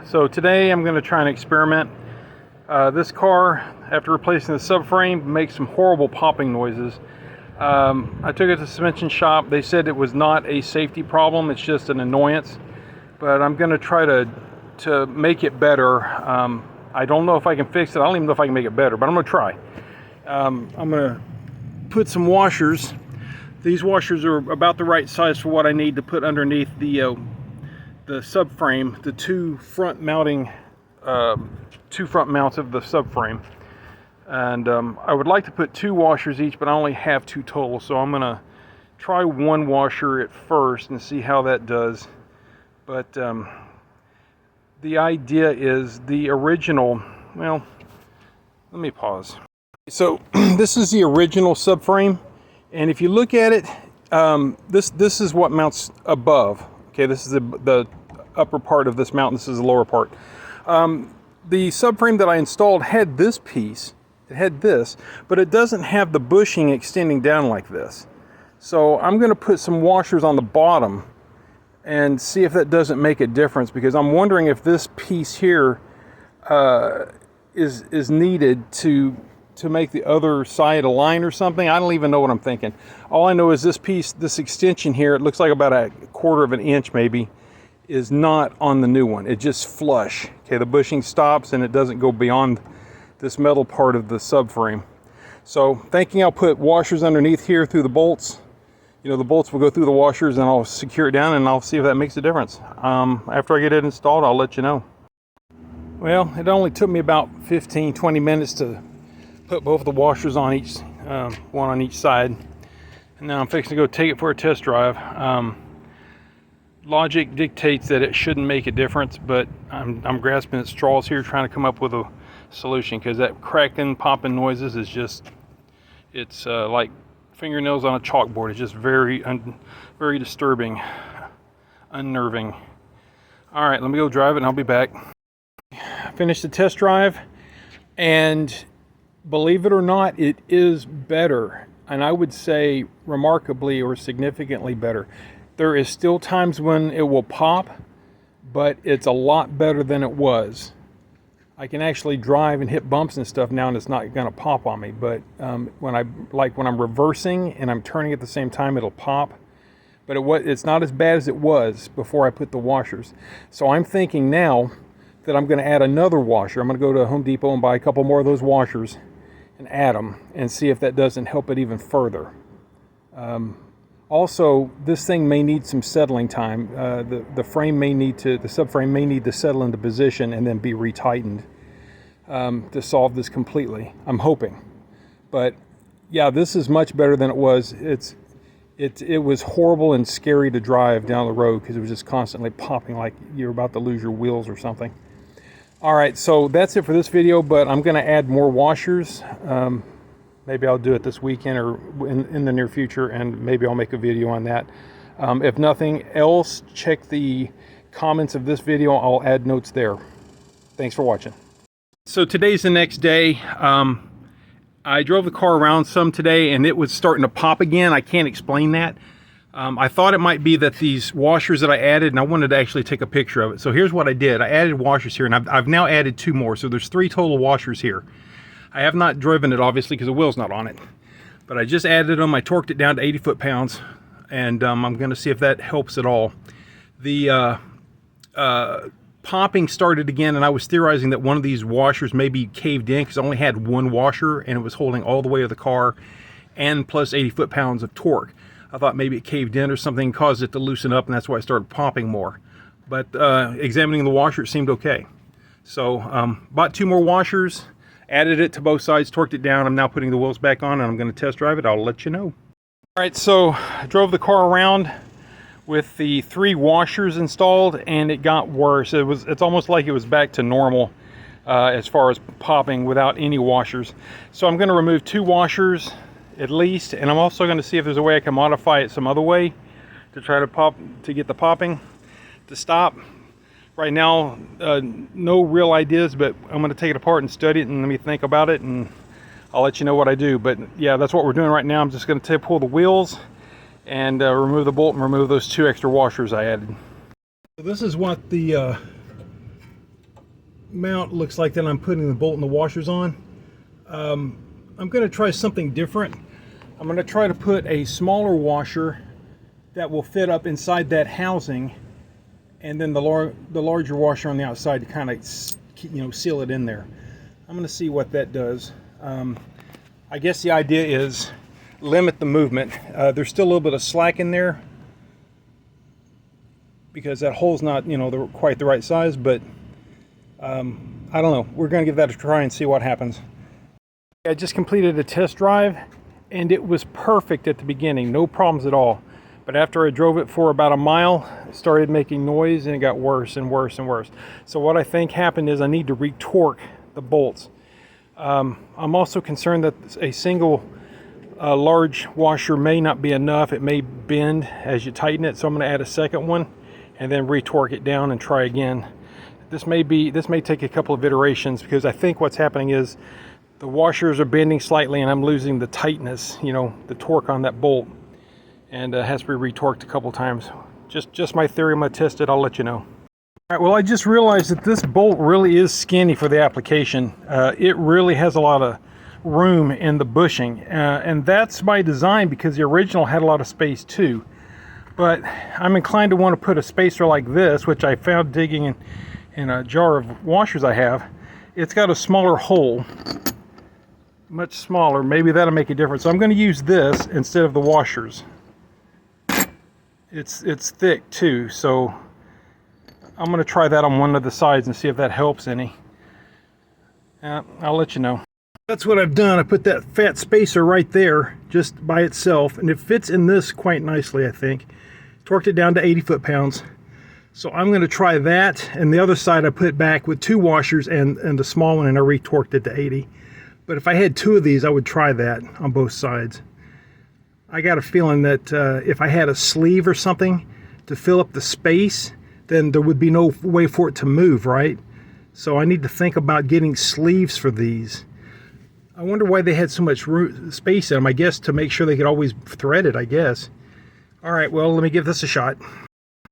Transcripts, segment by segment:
So today I'm going to try and experiment. This car, after replacing the subframe, makes some horrible popping noises. I took it to the suspension shop. They said it was not a safety problem, it's just an annoyance. But I'm going to try to make it better. I don't know if I can fix it. I don't even know if I can make it better, but I'm going to try. I'm going to put some washers. These washers are about the right size for what I need to put underneath the subframe, the two front mounts of the subframe. And I would like to put 2 washers each, but I only have 2 total, so I'm gonna try 1 washer at first and see how that does. But the idea is the original, well, let me pause. So this is the original subframe, and if you look at it, this is what mounts above. Okay, this is the upper part of this mount, this is the lower part. The subframe that I installed had this piece, it had this, but it doesn't have the bushing extending down like this. So I'm going to put some washers on the bottom and see if that doesn't make a difference, because I'm wondering if this piece here is needed to make the other side align or something. I don't even know what I'm thinking. All I know is this piece, this extension here, it looks like about a 1/4 of an inch maybe, is not on the new one. It just flush. Okay, the bushing stops and it doesn't go beyond this metal part of the subframe. So thinking I'll put washers underneath here through the bolts. You know, the bolts will go through the washers and I'll secure it down and I'll see if that makes a difference. After I get it installed, I'll let you know. Well, it only took me about 15-20 minutes to put both of the washers on each, one on each side. And now I'm fixing to go take it for a test drive. Logic dictates that it shouldn't make a difference, but I'm grasping at straws here trying to come up with a solution, because that cracking, popping noises is just, it's like fingernails on a chalkboard. It's just very disturbing, unnerving. All right, let me go drive it and I'll be back. Finished the test drive, and believe it or not, it is better, and I would say remarkably or significantly better. There is still times when it will pop, but it's a lot better than it was. I can actually drive and hit bumps and stuff now and it's not going to pop on me, but when I'm reversing and I'm turning at the same time, it'll pop. But it's not as bad as it was before I put the washers. So I'm thinking now that I'm going to add another washer. I'm going to go to Home Depot and buy a couple more of those washers and add them and see if that doesn't help it even further. Also, this thing may need some settling time. The subframe may need to settle into position and then be retightened to solve this completely. I'm hoping, but yeah, this is much better than it was. It was horrible and scary to drive down the road because it was just constantly popping like you're about to lose your wheels or something. All right, so that's it for this video, but I'm going to add more washers. Maybe I'll do it this weekend or in the near future, and maybe I'll make a video on that. If nothing else, check the comments of this video. I'll add notes there. Thanks for watching. So today's the next day. I drove the car around some today and it was starting to pop again. I can't explain that. I thought it might be that these washers that I added, and I wanted to actually take a picture of it. So here's what I did. I added washers here, and I've now added 2 more. So there's 3 total washers here. I have not driven it, obviously, because the wheel's not on it. But I just added them. I torqued it down to 80 foot-pounds, and I'm going to see if that helps at all. The popping started again, and I was theorizing that one of these washers may be caved in because I only had 1 washer, and it was holding all the weight of the car and plus 80 foot-pounds of torque. I thought maybe it caved in or something, caused it to loosen up, and that's why I started popping more. But examining the washer, it seemed okay. So bought 2 more washers. Added it to both sides, torqued it down. I'm now putting the wheels back on and I'm going to test drive it. I'll let you know. All right, so I drove the car around with the 3 washers installed and it got worse. It's almost like it was back to normal as far as popping without any washers. So I'm going to remove 2 washers at least, and I'm also going to see if there's a way I can modify it some other way to try to get the popping to stop. Right now, no real ideas, but I'm going to take it apart and study it and let me think about it, and I'll let you know what I do. But yeah, that's what we're doing right now. I'm just going to pull the wheels and remove the bolt and remove those 2 extra washers I added. So this is what the mount looks like that I'm putting the bolt and the washers on. I'm going to try something different. I'm going to try to put a smaller washer that will fit up inside that housing, and then the larger washer on the outside to kind of, seal it in there. I'm going to see what that does. I guess the idea is limit the movement. There's still a little bit of slack in there because that hole's not, quite the right size, but I don't know. We're going to give that a try and see what happens. I just completed a test drive, and it was perfect at the beginning, no problems at all. But after I drove it for about a mile, it started making noise, and it got worse and worse and worse. So what I think happened is I need to retorque the bolts. I'm also concerned that a single large washer may not be enough. It may bend as you tighten it, so I'm going to add a second one and then retorque it down and try again. This may take a couple of iterations, because I think what's happening is the washers are bending slightly and I'm losing the tightness, the torque on that bolt, and it has to be retorqued a couple times. Just my theory. I'm going to test it. I'll let you know. All right, well, I just realized that this bolt really is skinny for the application. It really has a lot of room in the bushing, and that's by design, because the original had a lot of space too. But I'm inclined to want to put a spacer like this, which I found digging in a jar of washers I have. It's got a smaller hole, much smaller. Maybe that'll make a difference. So I'm going to use this instead of the washers. It's thick too, so I'm going to try that on one of the sides and see if that helps any. I'll let you know. That's what I've done. I put that fat spacer right there just by itself, and it fits in this quite nicely, I think. Torqued it down to 80 foot-pounds. So I'm going to try that, and the other side I put back with 2 washers and the small one, and I retorqued it to 80. But if I had 2 of these, I would try that on both sides. I got a feeling that if I had a sleeve or something to fill up the space, then there would be no way for it to move, right? So I need to think about getting sleeves for these. I wonder why they had so much space in them. I guess to make sure they could always thread it, I guess. All right, well, let me give this a shot.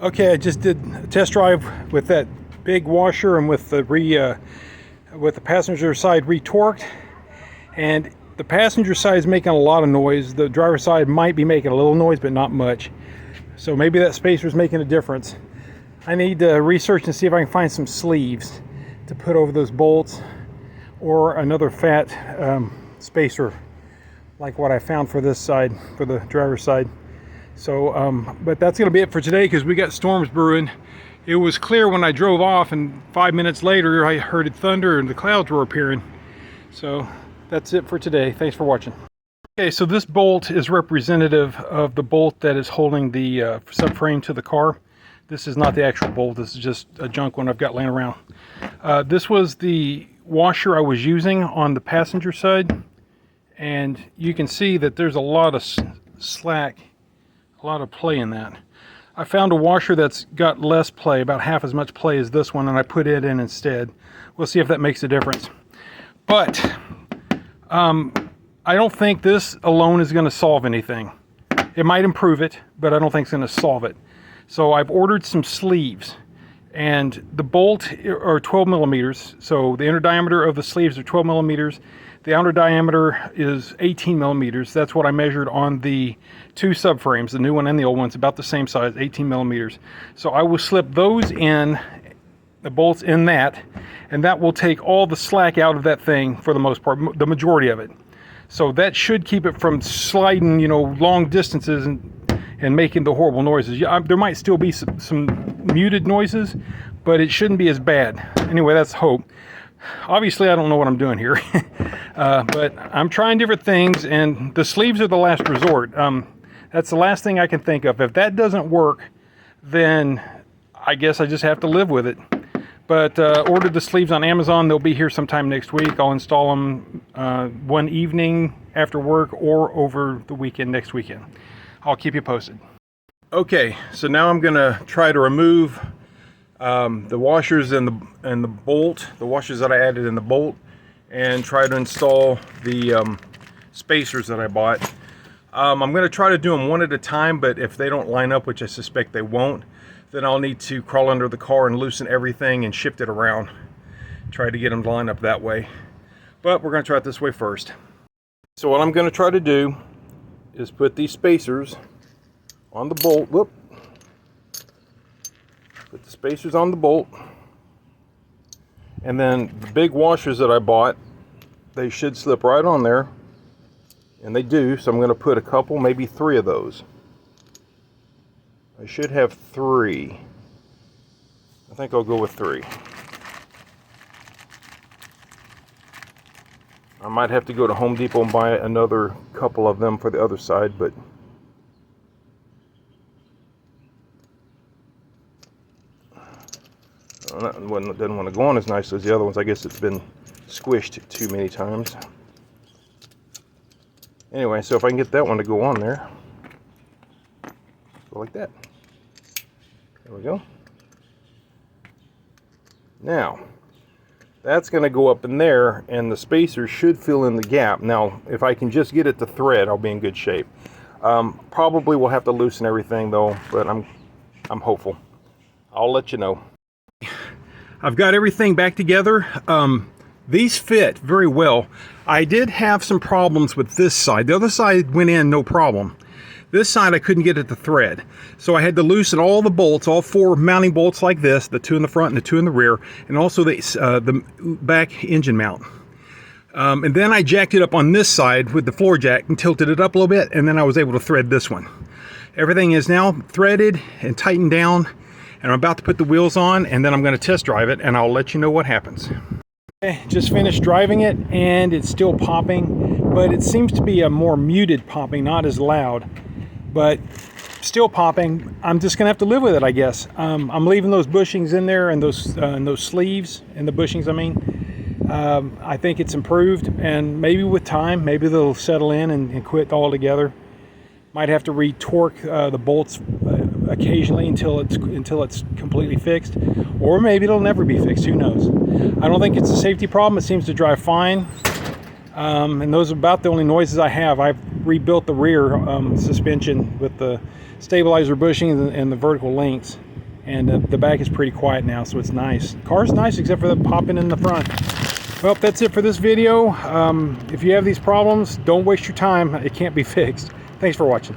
Okay, I just did a test drive with that big washer and with the passenger side retorqued, and the passenger side is making a lot of noise. The driver's side might be making a little noise, but not much. So maybe that spacer is making a difference. I need to research and see if I can find some sleeves to put over those bolts, or another fat spacer like what I found for this side, for the driver's side. So, but that's going to be it for today, because we got storms brewing. It was clear when I drove off, and 5 minutes later I heard thunder and the clouds were appearing. So that's it for today. Thanks for watching. Okay, so this bolt is representative of the bolt that is holding the subframe to the car. This is not the actual bolt. This is just a junk one I've got laying around. This was the washer I was using on the passenger side, and you can see that there's a lot of slack, a lot of play in that. I found a washer that's got less play, about half as much play as this one, and I put it in instead. We'll see if that makes a difference. But I don't think this alone is going to solve anything. It might improve it, but I don't think it's going to solve it. So I've ordered some sleeves, and the bolt are 12 millimeters. So the inner diameter of the sleeves are 12 millimeters. The outer diameter is 18 millimeters. That's what I measured on the 2 subframes, the new one and the old one's about the same size, 18 millimeters. So I will slip those in, the bolts in that, and that will take all the slack out of that thing for the most part, the majority of it. So that should keep it from sliding, long distances and making the horrible noises. There might still be some muted noises, but it shouldn't be as bad. Anyway, that's hope. Obviously, I don't know what I'm doing here, but I'm trying different things, and the sleeves are the last resort. That's the last thing I can think of. If that doesn't work, then I guess I just have to live with it. But ordered the sleeves on Amazon. They'll be here sometime next week. I'll install them one evening after work or over the weekend, next weekend. I'll keep you posted. Okay, so now I'm going to try to remove the washers and the bolt, the washers that I added in the bolt, and try to install the spacers that I bought. I'm going to try to do them one at a time, but if they don't line up, which I suspect they won't, then I'll need to crawl under the car and loosen everything and shift it around. try to get them to line up that way. But we're going to try it this way first. So what I'm going to try to do is put these spacers on the bolt. Whoop. Put the spacers on the bolt. And then the big washers that I bought, they should slip right on there. And they do, so I'm going to put a couple, maybe 3 of those. I should have 3. I think I'll go with 3. I might have to go to Home Depot and buy another couple of them for the other side, but that one doesn't want to go on as nicely as the other ones. I guess it's been squished too many times. Anyway, so if I can get that one to go on there, go like that. There we go. Now, that's going to go up in there, and the spacer should fill in the gap. Now, if I can just get it to thread, I'll be in good shape. Probably will have to loosen everything though, but I'm hopeful. I'll let you know. I've got everything back together. These fit very well. I did have some problems with this side. The other side went in no problem. This side I couldn't get it to thread. So I had to loosen all the bolts, all 4 mounting bolts like this, the 2 in the front and the 2 in the rear, and also the back engine mount. And then I jacked it up on this side with the floor jack and tilted it up a little bit, and then I was able to thread this one. Everything is now threaded and tightened down, and I'm about to put the wheels on, and then I'm going to test drive it, and I'll let you know what happens. Okay, just finished driving it, and it's still popping, but it seems to be a more muted popping, not as loud, but still popping. I'm just gonna have to live with it, I guess. I'm leaving those bushings in there, and those sleeves and the bushings, I mean. I think it's improved, and maybe with time, maybe they'll settle in and quit altogether. Might have to re-torque the bolts occasionally until it's completely fixed, or maybe it'll never be fixed. Who knows? I don't think it's a safety problem. It seems to drive fine, and those are about the only noises I have. I've rebuilt the rear suspension with the stabilizer bushing and the vertical links, and the back is pretty quiet now, so it's nice. Car's nice except for the popping in the front. Well, that's it for this video. If you have these problems, don't waste your time. It can't be fixed. Thanks for watching.